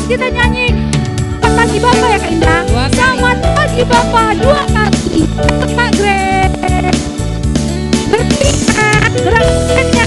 Terus kita nyanyi selamat pagi Bapak ya Kak Indah. Selamat pagi Bapak 2 kali. Kak Grace berpihak gerakannya.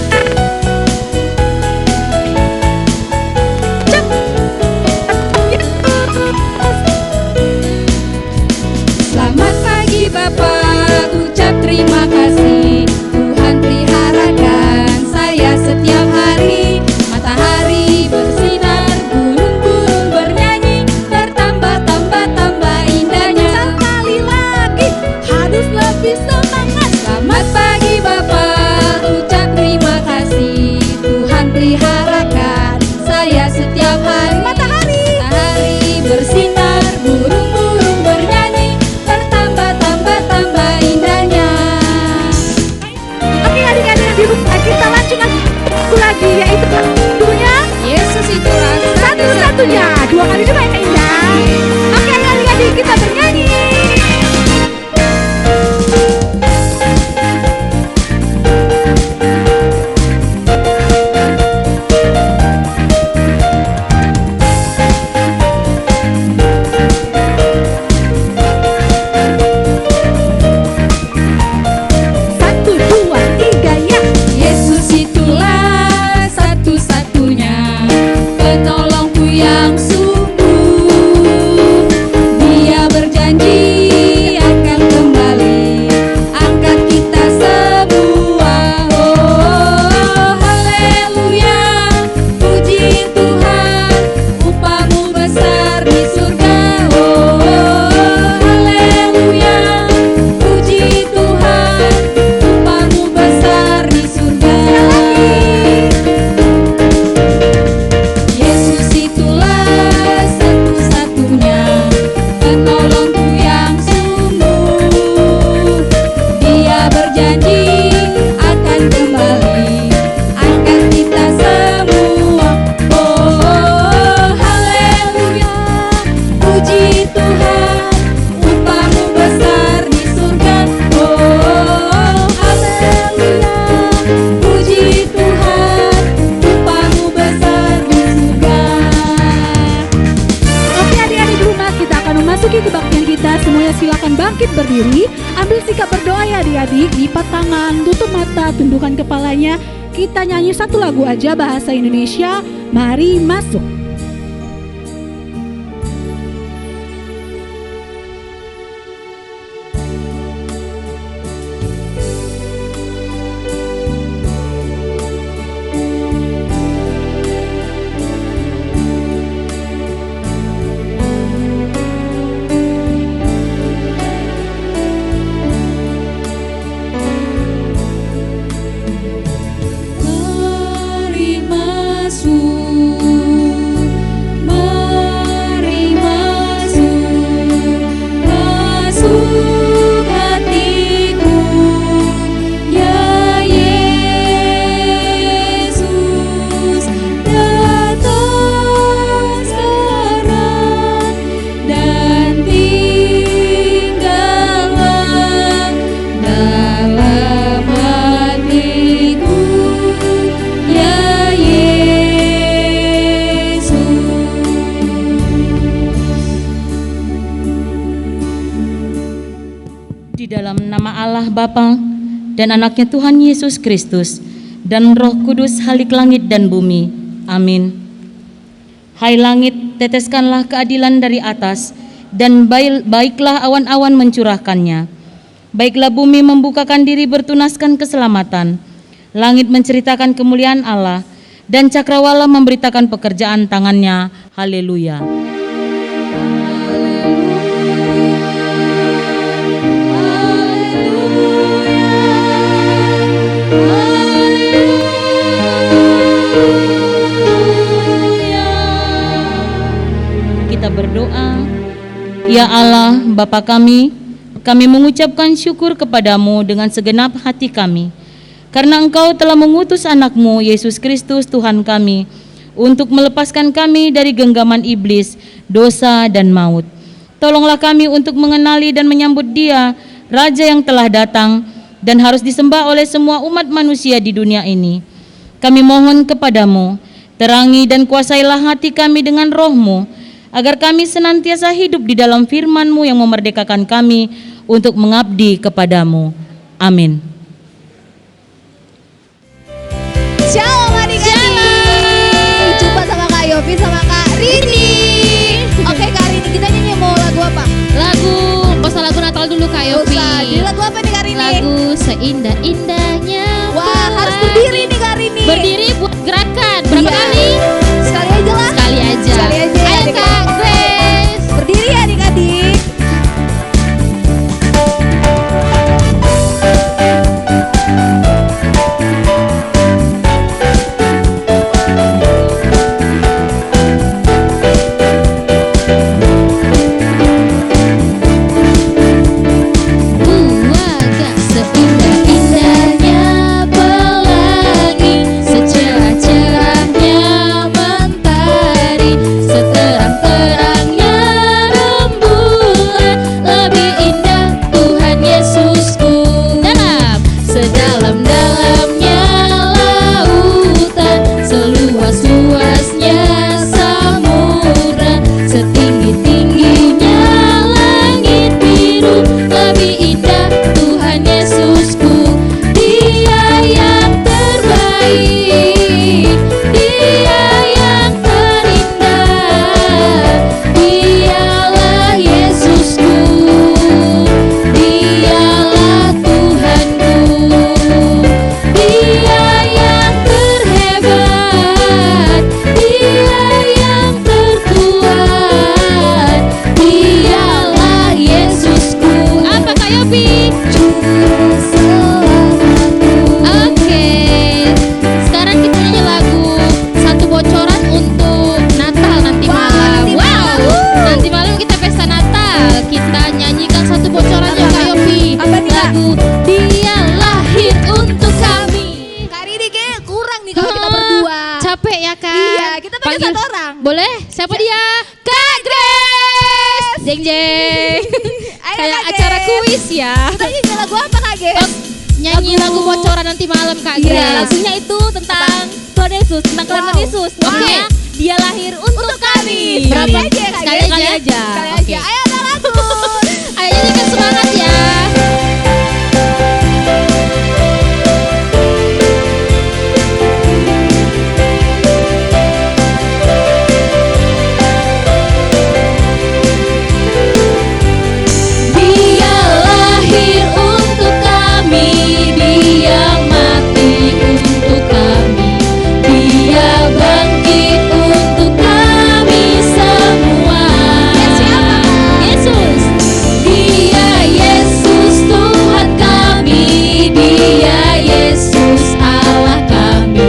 Selamat pagi Bapak, ucap terima kasih. Tuhan peliharakan saya setiap hari. Matahari bersinar, burung-burung bernyanyi, bertambah-tambah-tambah indahnya. Sekali lagi harus lebih semangat. Selamat pagi Bapak, ucap terima kasih. Tuhan peliharakan saya setiap hari. Matahari bersinar, burung-burung bernyanyi, bertambah-tambah-tambah indahnya. Oke adik-adik di rumah kita lanjut lagi yaitu lagunya Yesus itulah satu-satunya. 2 kali coba ya Kak Indah. Oke adik-adik kita bernyanyi. Satu, dua, tiga, ya. Yesus itulah satu-satunya penolongku yang sungguh. Dia berjanji akan kembali angkat kita semua. Oh, haleluya, puji Tuhan, upamu besar di surga. Oh, haleluya, puji Tuhan, upamu besar di surga. Yesus itulah satu-satunya penolongku yang sungguh. Dia berjanji akan kembali angkat kita semua. Oh, haleluya, puji Tuhan, upamu besar di surga. Oh, haleluya, puji Tuhan, upamu besar di surga. Oke adik-adik di rumah kita akan memasuki kebaktian kita. Semuanya silakan bangkit berdiri. Ambil sikap berdoa ya adik-adik. Lipat tangan, tutup mata, tundukkan kepalanya. Kita nyanyi satu lagu aja bahasa Indonesia. Mari masuk. Mari masuk, mari masuk, masuk hatiku, ya Yesus, datang sekarang dan tinggallah dalam hatiku, ya Yesus. Di dalam nama Allah Bapa dan anaknya Tuhan Yesus Kristus dan Roh Kudus halik langit dan bumi. Amin. Hai langit, teteskanlah keadilan dari atas, dan baiklah awan-awan mencurahkannya. Baiklah bumi membukakan diri bertunaskan keselamatan. Langit menceritakan kemuliaan Allah, dan cakrawala memberitakan pekerjaan tangannya. Haleluya. Kita berdoa. Ya Allah, Bapa kami mengucapkan syukur kepadamu dengan segenap hati kami, karena Engkau telah mengutus anak-Mu, Yesus Kristus Tuhan kami, untuk melepaskan kami dari genggaman iblis, dosa, dan maut. Tolonglah kami untuk mengenali dan menyambut Dia, Raja yang telah datang dan harus disembah oleh semua umat manusia di dunia ini. Kami mohon kepadamu, Terangi dan kuasailah hati kami dengan roh-Mu, agar kami senantiasa hidup di dalam firman-Mu yang memerdekakan kami untuk mengabdi kepadamu. Amin. Shalom adik-adik. Jumpa sama Kak Yofi sama Kak Rini. Oke Kak Rini, kita nyanyi mau lagu apa? Lagu Natal dulu Kak Yofi. Jadi lagu apa nih Kak Rini? Lagu Seindah-indahnya. Wah, harus berdiri nih Kak Rini. Berdiri buat gerakan. Berapa Iya. kali? Sekali aja lah. Sekali aja. Sekali aja ya, Ayo adik-adik. Kak Grace. Berdiri ya adik-adik. Buaga seindah-indahnya pelangi, secerah-cerahnya mentari, seterang-terangnya rembulan, lebih indah Tuhan Yesusku. Dalam sedalam-dalamnya lautan, seluas-luasnya samudra, setinggi-tingginya langit biru, lebih indah Tuhan Yesusku. Dia yang terbaik, Dia yang terindah, Dialah Yesusku, Dialah Tuhanku. Dia yang terhebat, Dia yang terkuat, Dialah Yesusku. Apa Kak Yofi? Oke, sekarang kita nyanyi lagu Satu Bocoran untuk Natal nanti Wah, malam. nanti malam. Nanti malam kita pesta Natal. Kita nyanyikan Satu Bocorannya Apa, Kak Kak? Yofi. Apa nih, Kak? Lagu Dia Lahir Untuk Kami. Kak Rini kayaknya kurang nih kalau kita berdua. Capek ya kan? Iya, kita pakai satu orang. Boleh? Siapa dia? Kak Grace. Jeng jeng. Ayo, Kayak Kak acara Grace. kuis ya. Kita nyanyi lagu apa Kak Grace? Oh, nyanyi lagu bocoran nanti malam Kak Iya, Grace. lagunya itu tentang Tuhan Yesus, tentang kelahiran Yesus. Oke. Dia lahir untuk kami. Berapa? Sekali aja ya, Kak Sekali Grace. aja. Sekali Oke. aja. Ayo ada lagu. Ayo nyanyikan semangat ya. Dia lahir untuk kami, Dia mati untuk kami, Dia bangkit untuk kami semua. Yesus. Dia Yesus Tuhan kami, Dia Yesus Allah kami,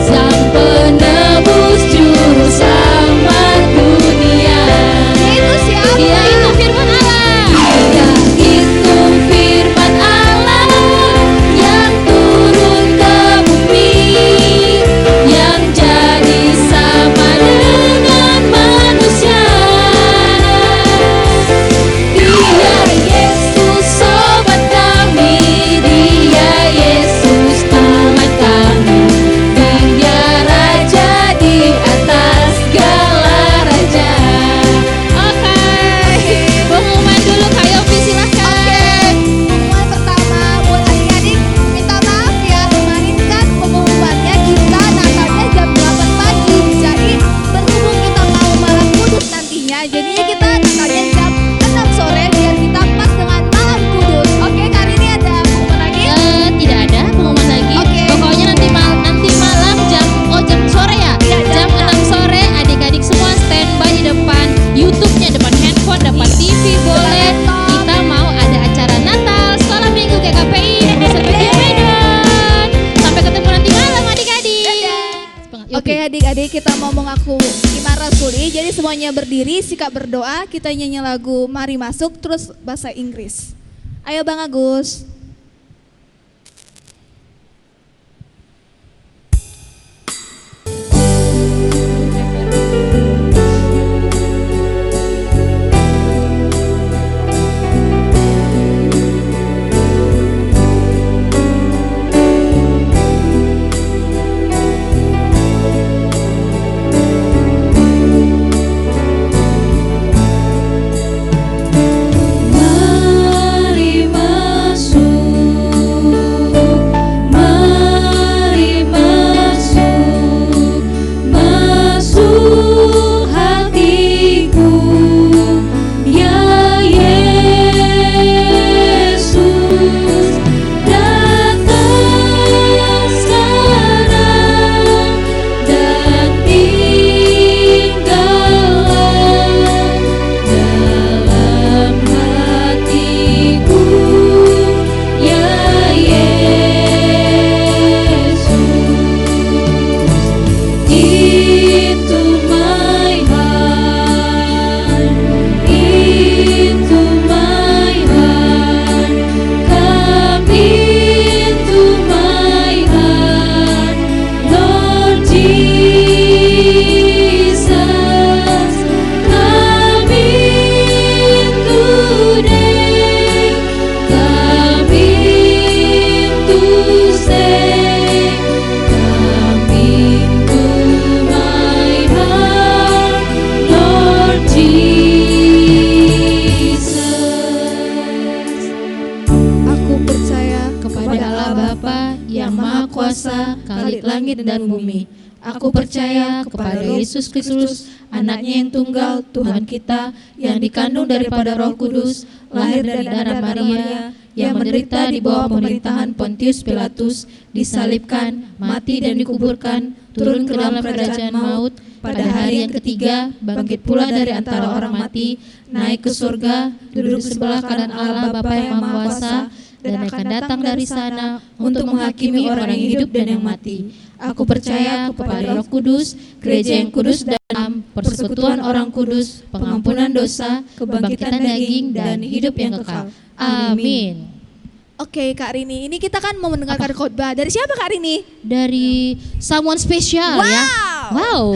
Sang Penebus Juru Selamat dunia. Itu siapa? Dia itu firman Allah. Dia itu firman Allah yang turun ke bumi, yang jadi sama dengan manusia. Dia Yesus sobat kami, Dia Yesus Tuhan kami, Dia Raja di atas segala raja. Oke, pengumuman dulu Kak Yofi silahkan. Pengumuman pertama buat adik-adik, minta maaf ya kemarin kan pengumumannya kita Natalnya jam 8 pagi. Jadi berhubung kita mau malam kudus nantinya, jadinya kita Natalnya jam 6 sore biar kita pas dengan malam kudus. Oke, kali ini ada pengumuman lagi. Tidak ada pengumuman lagi. Oke. Pokoknya nanti malam jam sore ya. Iya, Jam jam 6 sore adik-adik semua standby di depan YouTube-nya, depan handphone, depan TV boleh. Kita mau ada acara Natal Sekolah Minggu GKPI seperti Medan. Sampai ketemu nanti malam adik-adik. Oke adik-adik, kita mau mengaku iman rasuli. Jadi semuanya berdiri, sikap berdoa. Kita nyanyi lagu Mari Masuk terus bahasa Inggris. Ayo Bang Agus. kita, Khalik langit dan bumi. Aku percaya kepada Yesus Kristus, anaknya yang tunggal, Tuhan kita, yang dikandung daripada Roh Kudus, lahir dari darah Maria, yang menderita di bawah pemerintahan Pontius Pilatus, disalibkan, mati dan dikuburkan, turun ke dalam kerajaan maut, pada hari yang ketiga, bangkit pula dari antara orang mati, naik ke surga, duduk sebelah kanan Allah Bapa yang Maha Kuasa, dan akan datang dari sana untuk menghakimi orang yang hidup dan yang mati. Aku percaya kepada Roh Kudus, gereja yang kudus dan persekutuan orang kudus, pengampunan dosa, kebangkitan daging, dan hidup yang kekal. Amin. Oke Kak Rini, ini kita kan mau mendengarkan khotbah. Dari siapa Kak Rini? Dari someone spesial ya. Wow.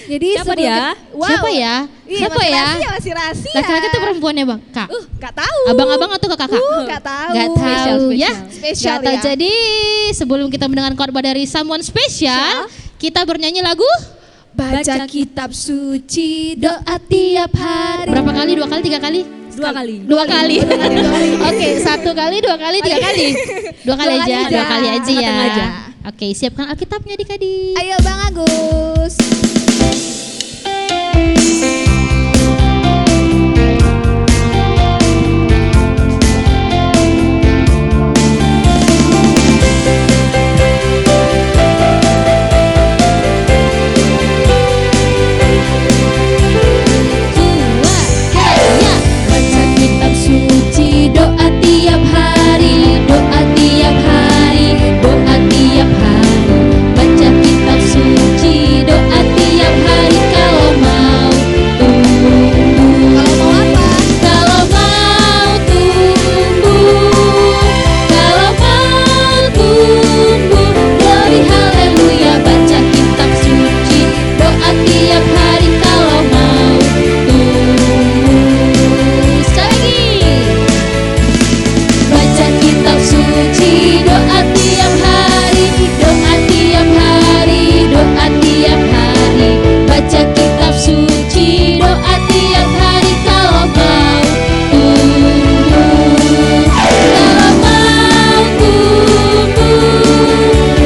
Jadi Siapa sebelum dia? Wow. Siapa ya? Iya, Siapa masih ya? rahasia, masih rahasia. Laki-laki atau perempuannya bang? Kak? Gak tahu. Abang-abang atau kakak? Gak tahu. Gak tahu ya. Spesial Gak tahu. ya. Jadi sebelum kita mendengar khotbah dari someone spesial, kita bernyanyi lagu Baca kitab suci, doa tiap hari. berapa kali? 2 kali, 3 kali? 2 kali. 2 kali. Oke, 1 kali, 2 kali, 3 kali. 2 kali aja, 2 kali aja ya. Tengah-tengah aja. Oke, siapkan Alkitabnya adik-adik. Ayo Bang Agus. Baca kitab suci, doa tiap hari, doa tiap hari, doa tiap hari. Baca kitab suci, doa tiap hari kalau mau tumbuh. Kalau mau apa? Kalau mau tumbuh, kalau mau tumbuh, glory haleluya. Baca kitab suci, doa tiap hari kalau mau tumbuh. Sekali lagi. Baca kitab suci, doa tiap hari, doa tiap hari, doa tiap hari. Baca kitab suci, doa tiap hari kalau mau tumbuh. Kalau mau tumbuh,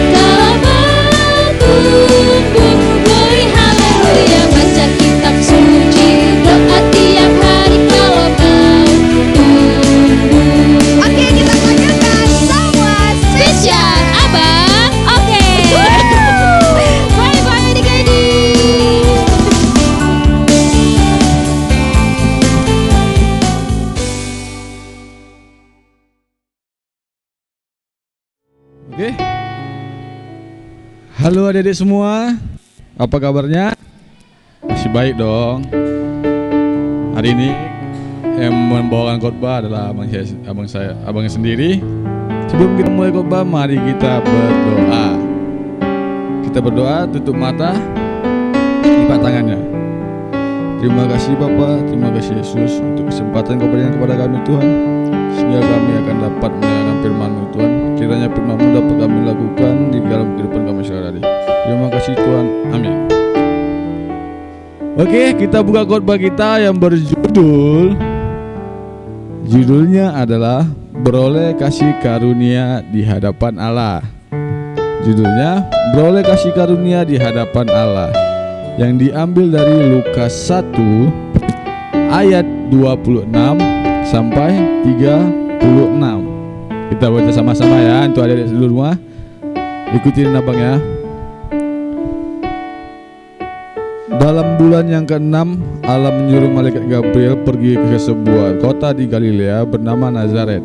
kalau mau tumbuh, glory haleluya. Baca kitab suci, doa tiap hari kalau mau tumbuh. Oke, kita panggilkan semua Spesial Abang. Oke. Bye-bye adik-adik. Oke. Halo adik-adik semua. Apa kabarnya? Masih baik dong. Hari ini yang membawakan khotbah adalah abang sendiri. Sebelum kita mulai khotbah, mari kita berdoa. Kita berdoa, tutup mata, lipat tangannya. Terima kasih Bapa, terima kasih Yesus untuk kesempatan Kau berikan kepada kami Tuhan, sehingga kami akan dapat mendengarkan firman-Mu Tuhan. Kiranya firman-Mu dapat kami lakukan di dalam kehidupan kami sehari-hari. Terima kasih Tuhan, amin. Oke, kita buka khotbah kita yang judulnya adalah beroleh kasih karunia di hadapan Allah. Judulnya beroleh kasih karunia di hadapan Allah, yang diambil dari Lukas 1 ayat 26 sampai 36. Kita baca sama-sama ya, untuk adik-adik seluruh rumah. Ikutin abang ya. Dalam bulan yang ke-6, Allah menyuruh malaikat Gabriel pergi ke sebuah kota di Galilea bernama Nazaret.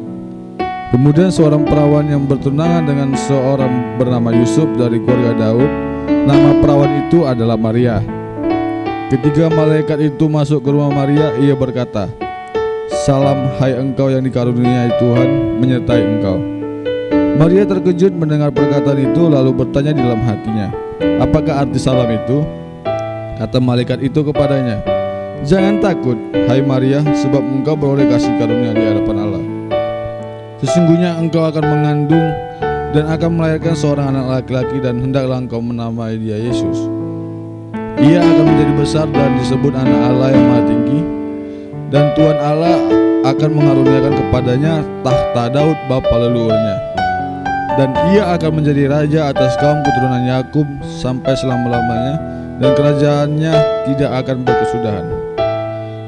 Kemudian seorang perawan yang bertunangan dengan seorang bernama Yusuf dari keluarga Daud. Nama perawan itu adalah Maria. Ketika malaikat itu masuk ke rumah Maria, ia berkata, "Salam, hai engkau yang dikaruniai Tuhan menyertai engkau." Maria terkejut mendengar perkataan itu, lalu bertanya di dalam hatinya, "Apakah arti salam itu?" Kata malaikat itu kepadanya, "Jangan takut, hai Maria, sebab engkau beroleh kasih karunia di hadapan Allah. Sesungguhnya engkau akan mengandung dan akan melahirkan seorang anak laki-laki, dan hendaklah engkau menamai dia Yesus. Ia akan menjadi besar dan disebut anak Allah yang Maha Tinggi, dan Tuhan Allah akan mengaruniakan kepadanya tahta Daud bapa leluhurnya. dan ia akan menjadi raja atas kaum keturunan Yakub sampai selama-lamanya, dan kerajaannya tidak akan berkesudahan.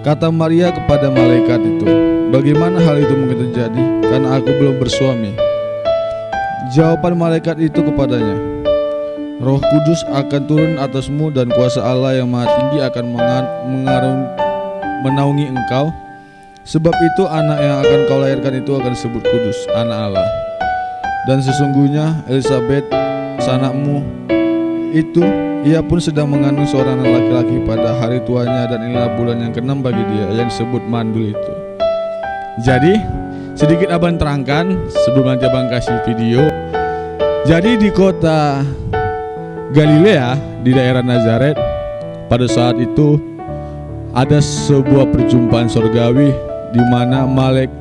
Kata Maria kepada malaikat itu, "Bagaimana hal itu mungkin terjadi, karena aku belum bersuami?" Jawaban malaikat itu kepadanya, "Roh Kudus akan turun atasmu dan kuasa Allah yang Maha Tinggi akan menaungi engkau. Sebab itu anak yang akan kau lahirkan itu akan disebut kudus, anak Allah. Dan sesungguhnya Elisabet, sanakmu itu, ia pun sedang mengandung seorang anak laki-laki pada hari tuanya, dan inilah bulan yang ke-6 bagi dia, yang disebut mandul itu." Jadi sedikit abang terangkan sebelum nanti abang kasih video. Jadi di kota Galilea, di daerah Nazaret, pada saat itu ada sebuah perjumpaan surgawi di mana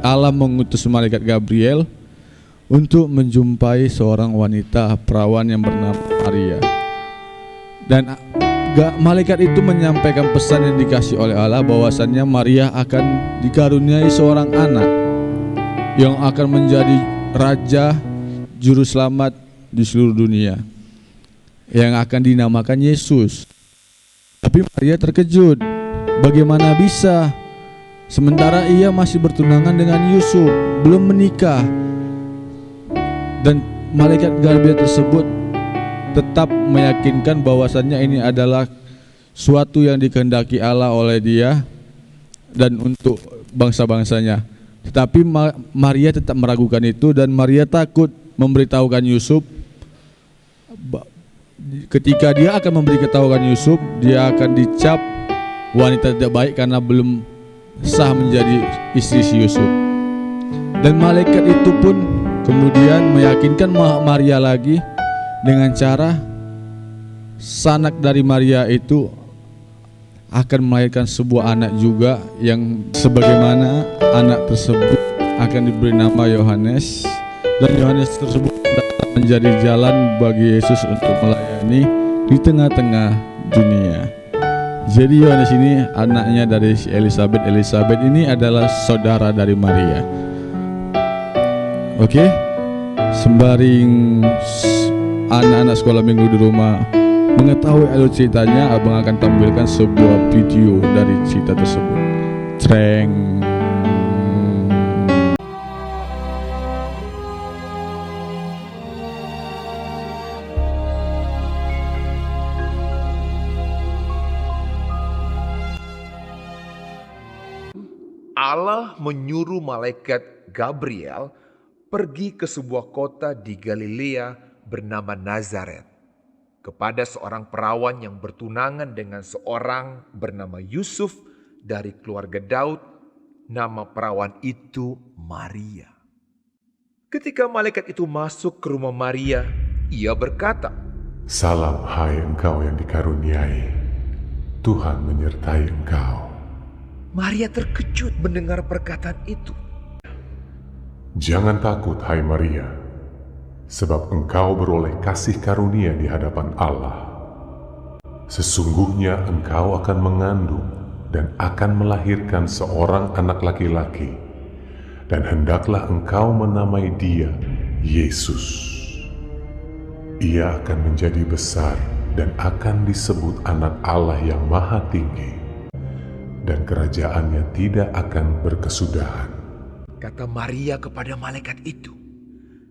Allah mengutus malaikat Gabriel untuk menjumpai seorang wanita perawan yang bernama Maria. Dan malaikat itu menyampaikan pesan yang dikasih oleh Allah bahwasannya Maria akan dikaruniai seorang anak yang akan menjadi raja juru selamat di seluruh dunia, yang akan dinamakan Yesus. Tapi Maria terkejut, bagaimana bisa? Sementara ia masih bertunangan dengan Yusuf, belum menikah. Dan malaikat Gabriel tersebut tetap meyakinkan bahwasannya ini adalah suatu yang dikehendaki Allah oleh dia dan untuk bangsa-bangsanya. Tetapi Maria tetap meragukan itu, dan Maria takut memberitahukan Yusuf. Ketika dia akan memberitahukan Yusuf, dia akan dicap wanita tidak baik karena belum sah menjadi istri si Yusuf. Dan malaikat itu pun kemudian meyakinkan Maria lagi dengan cara sanak dari Maria itu akan melahirkan sebuah anak juga, yang sebagaimana anak tersebut akan diberi nama Yohanes, dan Yohanes tersebut dapat menjadi jalan bagi Yesus untuk melayani di tengah-tengah dunia. Jadi Yohanes ini anaknya dari Elisabet. Elisabet ini adalah saudara dari Maria. Oke, sembari anak-anak sekolah minggu di rumah mengetahui alur ceritanya, abang akan tampilkan sebuah video dari cerita tersebut. Treng. Allah menyuruh malaikat Gabriel pergi ke sebuah kota di Galilea bernama Nazaret, kepada seorang perawan yang bertunangan dengan seorang bernama Yusuf dari keluarga Daud. Nama perawan itu Maria. Ketika malaikat itu masuk ke rumah Maria, ia berkata, "Salam hai engkau yang dikaruniai, Tuhan menyertai engkau." Maria terkejut mendengar perkataan itu. "Jangan takut hai Maria, sebab engkau beroleh kasih karunia di hadapan Allah. Sesungguhnya engkau akan mengandung dan akan melahirkan seorang anak laki-laki, dan hendaklah engkau menamai dia Yesus. Ia akan menjadi besar dan akan disebut anak Allah yang Maha Tinggi, dan kerajaannya tidak akan berkesudahan." Kata Maria kepada malaikat itu,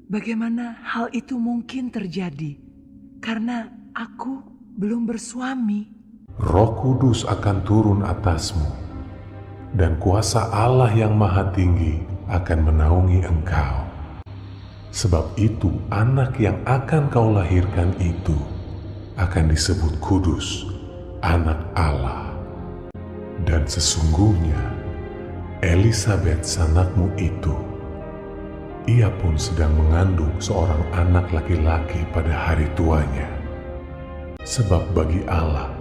"Bagaimana hal itu mungkin terjadi? Karena aku belum bersuami." "Roh Kudus akan turun atasmu, dan kuasa Allah yang Maha Tinggi akan menaungi engkau. Sebab itu anak yang akan kau lahirkan itu akan disebut kudus, anak Allah. Dan sesungguhnya Elisabet sanakmu itu, ia pun sedang mengandung seorang anak laki-laki pada hari tuanya. Sebab bagi Allah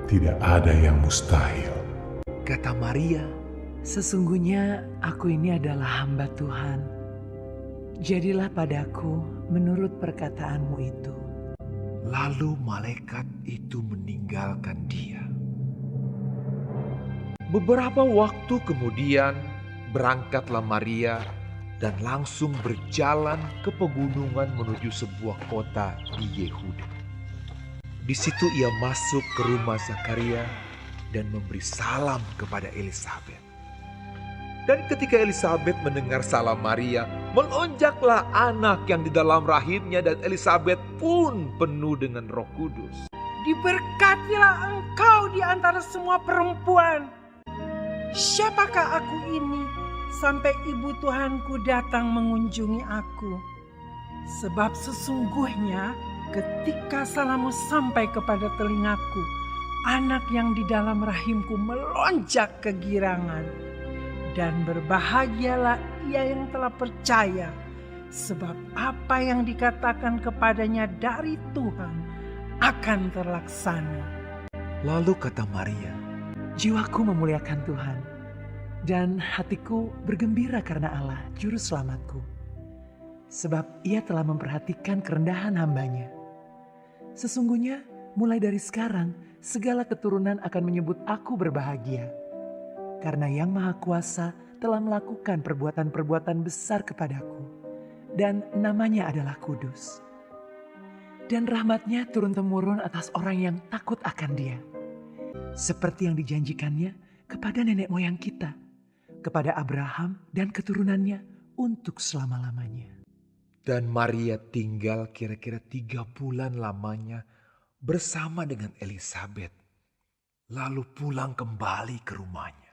tidak ada yang mustahil." kata Maria, "Sesungguhnya aku ini adalah hamba Tuhan. Jadilah padaku menurut perkataanmu itu." lalu malaikat itu meninggalkan dia. Beberapa waktu kemudian berangkatlah Maria dan langsung berjalan ke pegunungan menuju sebuah kota di Yehuda. Di situ ia masuk ke rumah Zakaria dan memberi salam kepada Elisabet. Dan ketika Elisabet mendengar salam Maria, melonjaklah anak yang di dalam rahimnya dan Elisabet pun penuh dengan Roh Kudus. Diberkatilah engkau di antara semua perempuan. Siapakah aku ini sampai ibu Tuhanku datang mengunjungi aku? Sebab sesungguhnya ketika salammu sampai kepada telingaku, anak yang di dalam rahimku melonjak kegirangan. Dan berbahagialah ia yang telah percaya, sebab apa yang dikatakan kepadanya dari Tuhan akan terlaksana. Lalu kata Maria, Jiwaku memuliakan Tuhan, dan hatiku bergembira karena Allah, Juru Selamatku. Sebab ia telah memperhatikan kerendahan hambanya. Sesungguhnya mulai dari sekarang, segala keturunan akan menyebut aku berbahagia. Karena Yang Maha Kuasa telah melakukan perbuatan-perbuatan besar kepadaku, dan namanya adalah kudus. Dan rahmatnya turun-temurun atas orang yang takut akan Dia, seperti yang dijanjikannya kepada nenek moyang kita, kepada Abraham dan keturunannya untuk selama-lamanya. dan Maria tinggal kira-kira 3 bulan lamanya bersama dengan Elisabet, lalu pulang kembali ke rumahnya.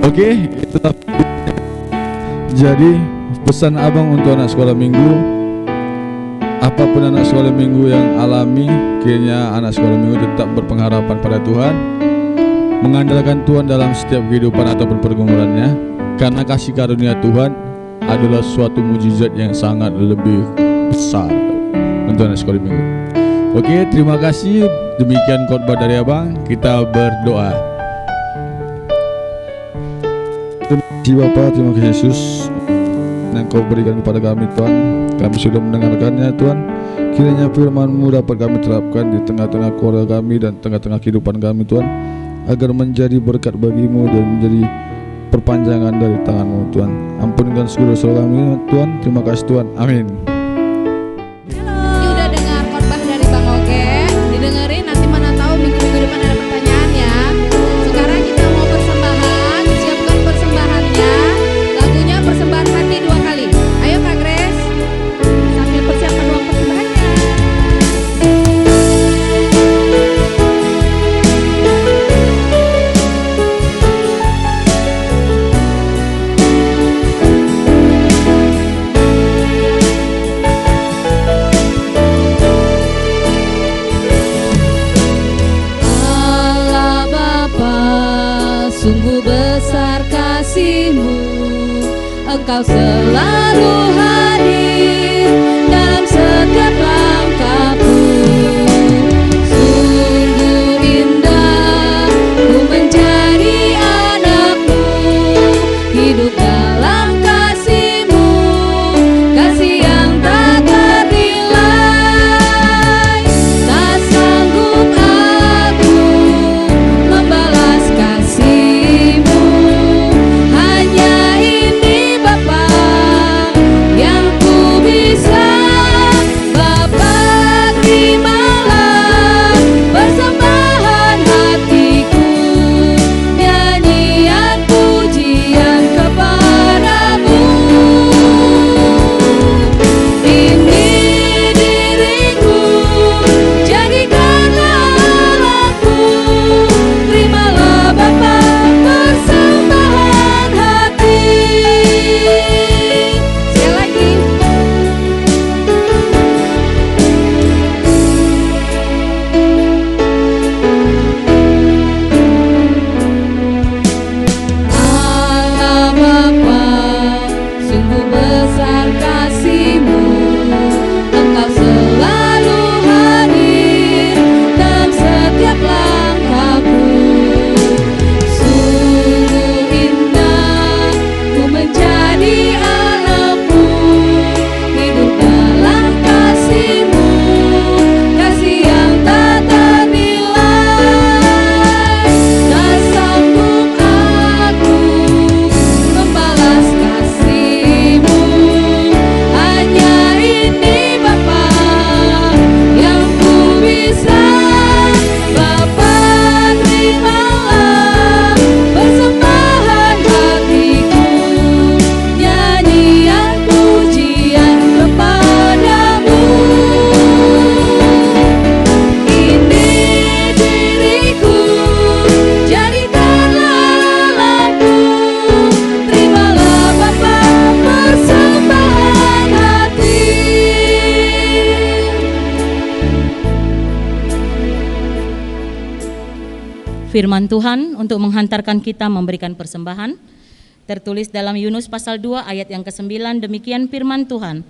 Oke, itulah jadi pesan abang untuk anak sekolah minggu. Apapun anak sekolah minggu yang alami, kiranya anak sekolah minggu tetap berpengharapan pada Tuhan, mengandalkan Tuhan dalam setiap kehidupan ataupun pergumulannya, karena kasih karunia Tuhan adalah suatu mujizat yang sangat lebih besar untuk anak sekolah minggu. Oke, terima kasih. Demikian khotbah dari abang. Kita berdoa. Terima kasih Bapa, terima kasih Yesus yang Kau berikan kepada kami Tuhan. Kami sudah mendengarkannya Tuhan. Kiranya firman-Mu dapat kami terapkan di tengah-tengah keluarga kami dan tengah-tengah kehidupan kami Tuhan, agar menjadi berkat bagi-Mu dan menjadi perpanjangan dari tangan-Mu Tuhan. Ampunkan segala dosa kami Tuhan. Terima kasih Tuhan. Amin. Ini udah dengar khotbah dari Bang Oge, didengerin, nanti mana tahu minggu-minggu depan ada pertanyaan ya. Sekarang kita mau persembahan, siapkan persembahannya. Lagunya persembahan hati 2 kali. Ayo Kak Grace, sambil persiapan uang persembahannya. Allah Bapa, sungguh besar kasih-Mu, Engkau selalu hadir dalam setiap langkahku. Sungguh indah ku menjadi anak-Mu, hidup dalam kasih-Mu, kasih yang tak ternilai. Tak sanggup aku membalas kasih-Mu, hanya ini Bapa yang ku bisa. Bapa Firman Tuhan untuk menghantarkan kita memberikan persembahan tertulis dalam Yunus pasal 2 ayat yang ke-9. Demikian firman Tuhan.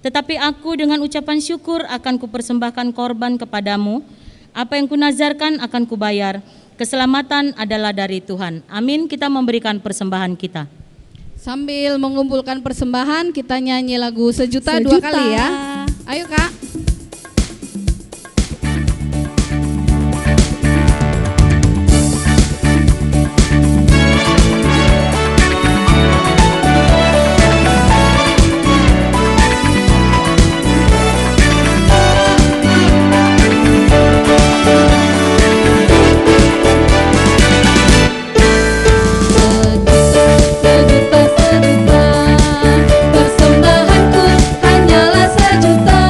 Tetapi aku dengan ucapan syukur akan kupersembahkan korban kepadamu, apa yang kunazarkan akan kubayar. Keselamatan adalah dari Tuhan. Amin. Kita memberikan persembahan kita. Sambil mengumpulkan persembahan, kita nyanyi lagu Sejuta 2 kali ya. Ayo Kak. Persembahanku hanyalah sejuta,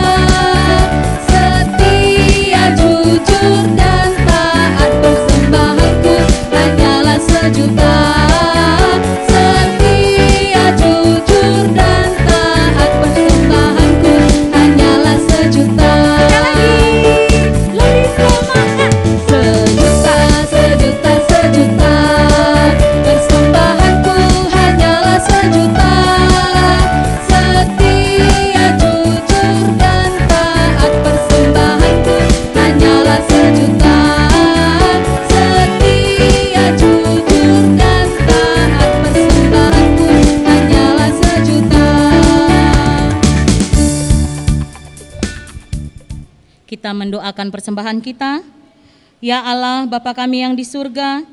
Kita mendoakan persembahan kita. Ya Allah, Bapa kami yang di surga,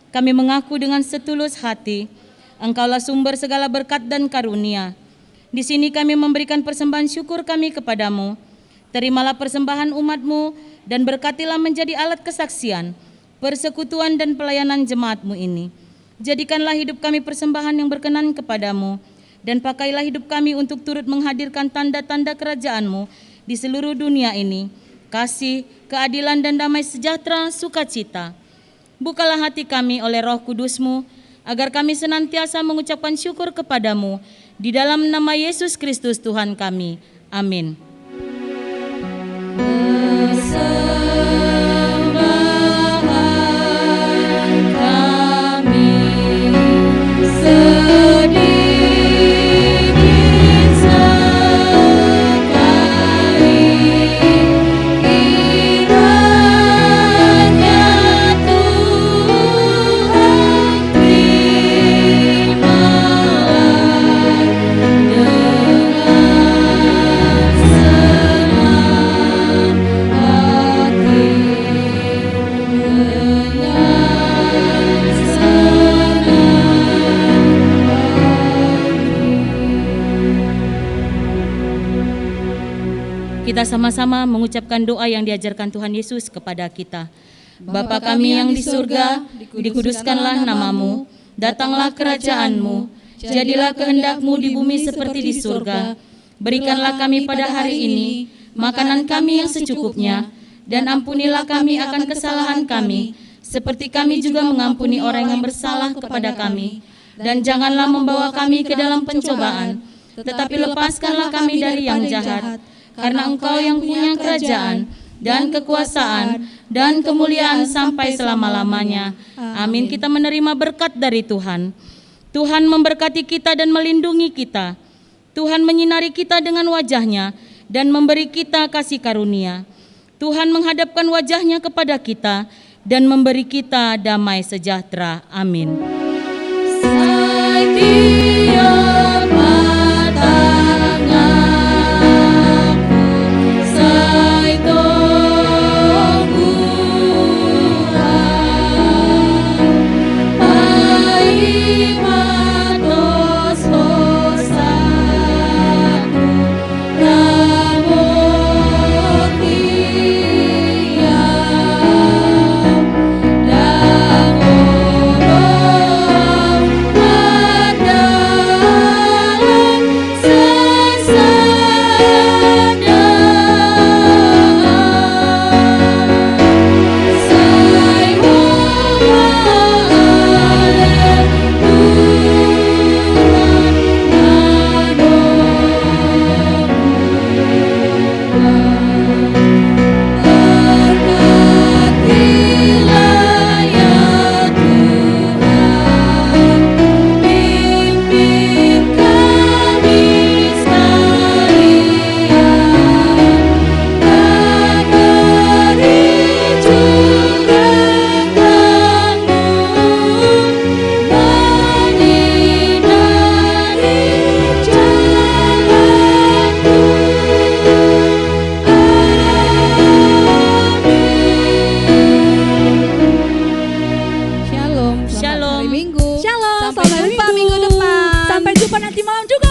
kami mengaku dengan setulus hati, Engkaulah sumber segala berkat dan karunia. Di sini kami memberikan persembahan syukur kami kepadamu. Terimalah persembahan umat-Mu dan berkatilah menjadi alat kesaksian, persekutuan dan pelayanan jemaat-Mu ini. Jadikanlah hidup kami persembahan yang berkenan kepadamu, dan pakailah hidup kami untuk turut menghadirkan tanda-tanda kerajaan-Mu di seluruh dunia ini. Kasih, keadilan dan damai sejahtera, sukacita. Bukalah hati kami oleh Roh Kudus-Mu, agar kami senantiasa mengucapkan syukur kepadamu, di dalam nama Yesus Kristus Tuhan kami. Amin. Kita sama-sama mengucapkan doa yang diajarkan Tuhan Yesus kepada kita. Bapa kami yang di surga, dikuduskanlah namamu, datanglah kerajaan-Mu, jadilah kehendak-Mu di bumi seperti di surga. Berikanlah kami pada hari ini makanan kami yang secukupnya, dan ampunilah kami akan kesalahan kami, seperti kami juga mengampuni orang yang bersalah kepada kami. Dan janganlah membawa kami ke dalam pencobaan, tetapi lepaskanlah kami dari yang jahat. Karena Engkau yang punya kerajaan dan kekuasaan dan kemuliaan sampai selama-lamanya. Amin. Kita menerima berkat dari Tuhan. Tuhan memberkati kita dan melindungi kita. Tuhan menyinari kita dengan wajah-Nya dan memberi kita kasih karunia. Tuhan menghadapkan wajah-Nya kepada kita dan memberi kita damai sejahtera. Amin. Ada di malam juga